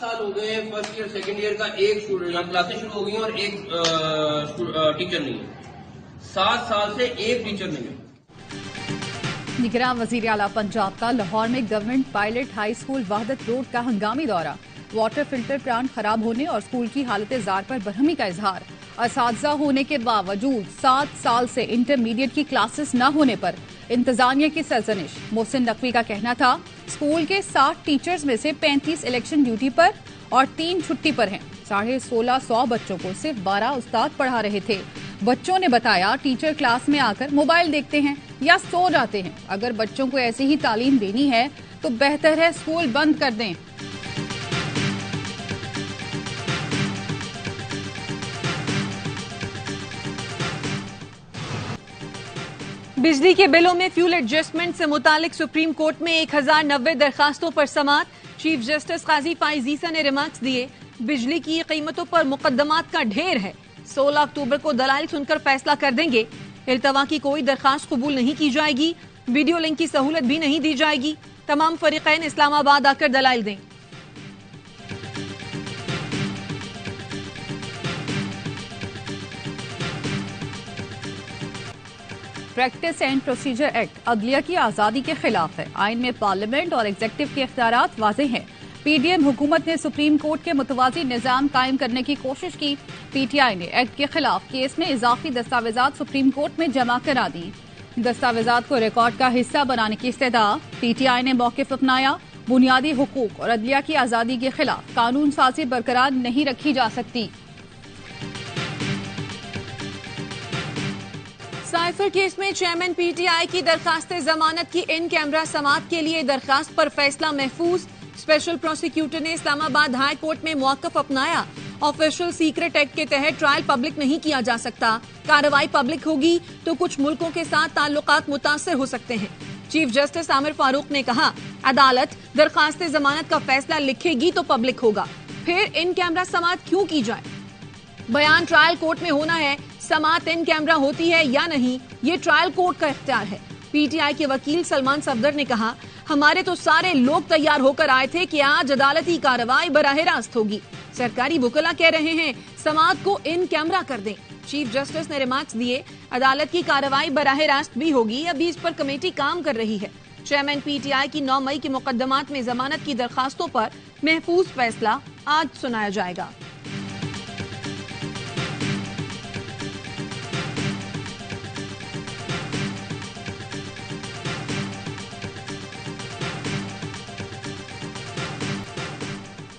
साल हो गए फर्स्ट ईयर सेकंड ईयर का एक स्टूडेंट, यहाँ क्लासेस शुरू हो गई और एक टीचर नहीं है। 7 साल से एक टीचर नहीं है। निगरान वजीर आला पंजाब का लाहौर में government pilot high school Wahdat road का हंगामी दौरा। वाटर फिल्टर प्लांट खराब होने और स्कूल की हालत जार पर बरहमी का इजहार। असातिज़ा होने के बावजूद 7 साल से इंटरमीडिएट की क्लासेस न होने पर इंतजामिया की सरजनिश। मोहसिन नकवी का कहना था स्कूल के 60 टीचर्स में से 35 इलेक्शन ड्यूटी पर और 3 छुट्टी पर हैं। 1650 बच्चों को सिर्फ 12 उस्ताद पढ़ा रहे थे। बच्चों ने बताया टीचर क्लास में आकर मोबाइल देखते हैं या सो जाते हैं। अगर बच्चों को ऐसी ही तालीम देनी है तो बेहतर है स्कूल बंद कर दें। बिजली के बिलों में फ्यूल एडजस्टमेंट से मुतालिक सुप्रीम कोर्ट में 1090 दरखास्तों पर समाअत। चीफ जस्टिस काजी फाइज ईसा ने रिमार्क्स दिए, बिजली की कीमतों पर मुकदमात का ढेर है। 16 अक्टूबर को दलाइल सुनकर फैसला कर देंगे। इल्तवा की कोई दरखास्त कबूल नहीं की जाएगी। वीडियो लिंक की सहूलत भी नहीं दी जाएगी। तमाम फरीकैन इस्लामाबाद आकर दलाइल दें। प्रैक्टिस एंड प्रोसीजर एक्ट अदलिया की आजादी के खिलाफ है। आइन में पार्लियामेंट और एग्जेक्टिव के इख्तियारात वाज़ेह हैं। पीडीएम हुकूमत ने सुप्रीम कोर्ट के मुतवाज़ी निज़ाम कायम करने की कोशिश की। पीटीआई ने एक्ट के खिलाफ केस में इजाफी दस्तावेजात सुप्रीम कोर्ट में जमा करा दी। दस्तावेजात को रिकॉर्ड का हिस्सा बनाने की इस्तदा। पीटीआई ने मौक़िफ़ अपनाया, बुनियादी हुकूक और अदलिया की आज़ादी के खिलाफ कानून साजी बरकरार नहीं रखी जा सकती। साइफर केस में चेयरमैन पीटीआई की दरखास्त जमानत की इन कैमरा समाअत के लिए दरखास्त पर फैसला महफूज। स्पेशल प्रोसिक्यूटर ने इस्लामाबाद हाई कोर्ट में मौक़िफ़ अपनाया। ऑफिशियल सीक्रेट एक्ट के तहत ट्रायल पब्लिक नहीं किया जा सकता। कार्रवाई पब्लिक होगी तो कुछ मुल्कों के साथ ताल्लुकात मुतासर हो सकते हैं। चीफ जस्टिस आमिर फारूक ने कहा, अदालत दरखास्त जमानत का फैसला लिखेगी तो पब्लिक होगा, फिर इन कैमरा समाअत क्यों की जाए। बयान ट्रायल कोर्ट में होना है, समाअत इन कैमरा होती है या नहीं ये ट्रायल कोर्ट का इख्तियार है। पीटीआई के वकील सलमान सफदर ने कहा, हमारे तो सारे लोग तैयार होकर आए थे कि आज अदालती कार्रवाई बराह रास्त होगी। सरकारी वकीला कह रहे हैं समाअत को इन कैमरा कर दें। चीफ जस्टिस ने रिमार्क्स दिए, अदालत की कार्रवाई बराह रास्त भी होगी, अभी इस पर कमेटी काम कर रही है। चेयरमैन पीटीआई की 9 मई के मुकदमात में जमानत की दरखास्तों पर महफूज फैसला आज सुनाया जाएगा।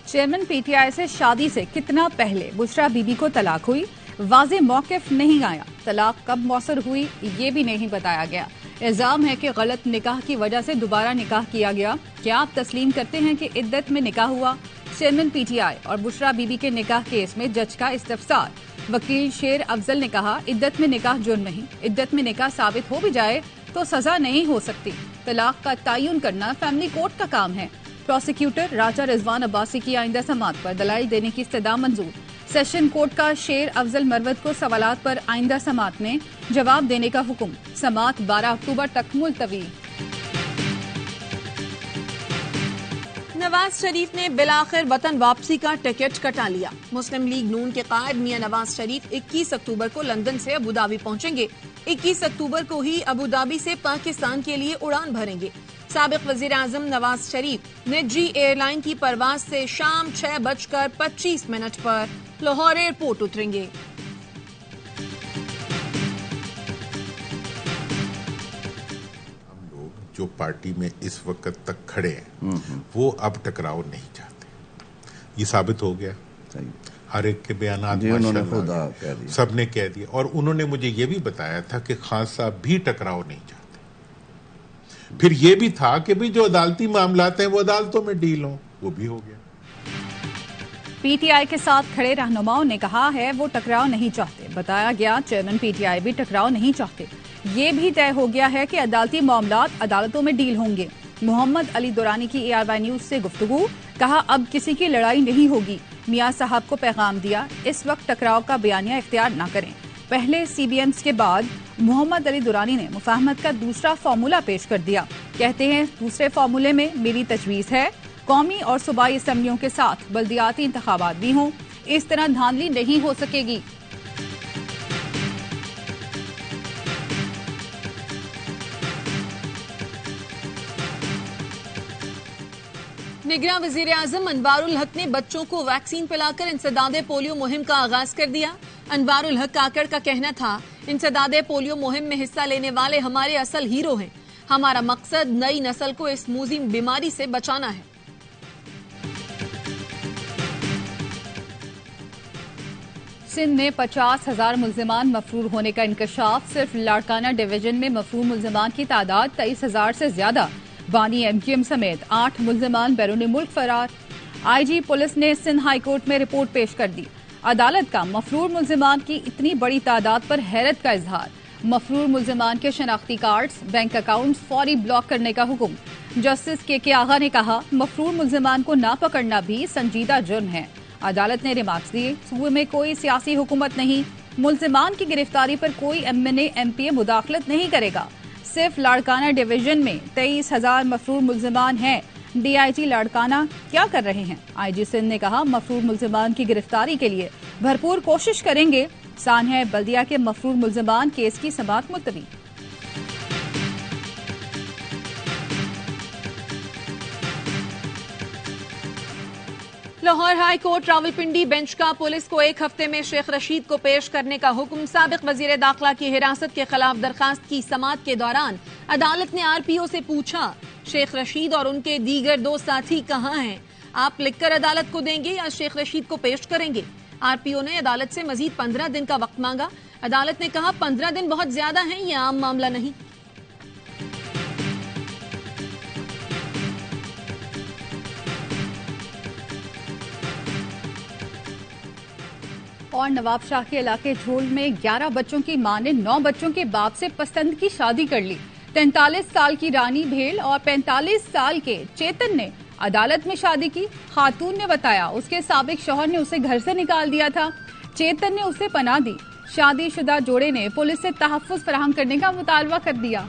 चेयरमैन पीटीआई से शादी से कितना पहले बुशरा बीबी को तलाक हुई, वाज़ेह मौक़िफ़ नहीं आया। तलाक कब मौसर हुई ये भी नहीं बताया गया। इल्जाम है कि गलत निकाह की वजह से दोबारा निकाह किया गया। क्या आप तस्लीम करते हैं कि इद्दत में निकाह हुआ। चेयरमैन पीटीआई और बुशरा बीबी के निकाह केस में जज का इस्तफसार। वकील शेर अफजल ने कहा, इद्दत में निकाह जुर्म नहीं, इद्दत में निकाह साबित हो भी जाए तो सजा नहीं हो सकती। तलाक का तयन करना फैमिली कोर्ट का काम है। प्रोसिक्यूटर राजा रिजवान अब्बासी की आइंदा समाअत पर दलाइल देने की इस्तदा मंजूर। सेशन कोर्ट का शेर अफजल मरवत को सवालात पर आइंदा समाअत में जवाब देने का हुक्म। समाअत 12 अक्टूबर तक मुलतवी। नवाज शरीफ ने बिलाखिर वतन वापसी का टिकट कटा लिया। मुस्लिम लीग नून के कायद मियां नवाज शरीफ 21 अक्टूबर को लंदन से अबूधाबी पहुंचेंगे। 21 अक्टूबर को ही अबूधाबी से पाकिस्तान के लिए उड़ान भरेंगे। साबिक वजीर आजम नवाज शरीफ निजी एयरलाइन की परवाज से शाम 6:25 पर लाहौर एयरपोर्ट उतरेंगे। हम लोग जो पार्टी में इस वक्त तक खड़े हैं वो अब टकराव नहीं चाहते। ये साबित हो गया। हर एक के बयान सबने कह दिया और उन्होंने मुझे ये भी बताया था कि खान साहब भी टकराव नहीं चाहते। फिर ये भी था कि भी जो अदालती मामलात हैं वो अदालतों में डील हो, वो भी हो गया। पीटीआई के साथ खड़े रहनुमाओं ने कहा है वो टकराव नहीं चाहते। बताया गया चेयरमैन पीटीआई भी टकराव नहीं चाहते। ये भी तय हो गया है कि अदालती मामलात अदालतों में डील होंगे। मोहम्मद अली दुरानी की ARY न्यूज से गुफ्तगू। कहा, अब किसी की लड़ाई नहीं होगी। मियां साहब को पैगाम दिया, इस वक्त टकराव का बयानिया इख्तियार न करें। पहले CBMs के बाद मोहम्मद अली दुरानी ने मुफाहमत का दूसरा फार्मूला पेश कर दिया। कहते हैं दूसरे फार्मूले में मेरी तजवीज़ है कौमी और सूबाई असम्बलियों के साथ बल्दियाती इंतखाबात भी हों। इस तरह धांधली नहीं हो सकेगी। निगरान वजीर आजम अनवारुल हक ने बच्चों को वैक्सीन पिलाकर इंसदादे पोलियो मुहिम का आगाज कर दिया। अनवारुल हक काकड़ का कहना था, इंसदादे पोलियो मुहिम में हिस्सा लेने वाले हमारे असल हीरो हैं। हमारा मकसद नई नस्ल को इस मुजीम बीमारी से बचाना है। सिंध में 50,000 मुल्जिमान मफरूर होने का इंकशाफ। सिर्फ लाड़काना डिवीजन में मफरूर मुल्जिमान की तादाद 23,000 से ज्यादा। बानी एमक्यूएम समेत 8 मुल्जिमान बैरून मुल्क फरार। आईजी पुलिस ने सिंध हाई कोर्ट में रिपोर्ट पेश कर दी। अदालत का मफरूर मुल्जिमान की इतनी बड़ी तादाद पर हैरत का इजहार। मफरूर मुल्जिमान के शनाख्ती कार्ड्स, बैंक अकाउंट्स फौरी ब्लॉक करने का हुक्म। जस्टिस के आगा ने कहा, मफरूर मुल्जिमान को ना पकड़ना भी संजीदा जुर्म है। अदालत ने रिमार्क्स दिए, सूबे में कोई सियासी हुकूमत नहीं, मुल्जिमान की गिरफ्तारी पर कोई एमएनए एमपीए मुदाखलत नहीं करेगा। सिर्फ लाड़काना डिवीजन में 23,000 मफरूर मुल्जिमान हैं। डीआईजी लाड़काना क्या कर रहे हैं? आईजी सिंध ने कहा, मफरूर मुल्जिमान की गिरफ्तारी के लिए भरपूर कोशिश करेंगे। सानिया बल्दिया के मफरूर मुल्जिमान केस की समाअत मुलतवी। Lahore high court Rawalpindi bench का पुलिस को 1 हफ्ते में शेख रशीद को पेश करने का हुक्म। साबिक वजीर दाखिला की हिरासत के खिलाफ दरखास्त की समाअत के दौरान अदालत ने आरपीओ से पूछा, शेख रशीद और उनके दीगर 2 साथी कहां हैं? आप लिखकर अदालत को देंगे या शेख रशीद को पेश करेंगे? आरपीओ ने अदालत से मजीद 15 दिन का वक्त मांगा। अदालत ने कहा, 15 दिन बहुत ज्यादा हैं, यह आम मामला नहीं। और नवाब शाह के इलाके झोल में 11 बच्चों की मां ने 9 बच्चों के बाप से पसंद की शादी कर ली। 43 साल की रानी भेल और 45 साल के चेतन ने अदालत में शादी की। खातून ने बताया, उसके साबिक शौहर ने उसे घर से निकाल दिया था। चेतन ने उसे पनाह दी। शादीशुदा जोड़े ने पुलिस से तहफ्फुज़ फराहम करने का मुतालबा कर दिया।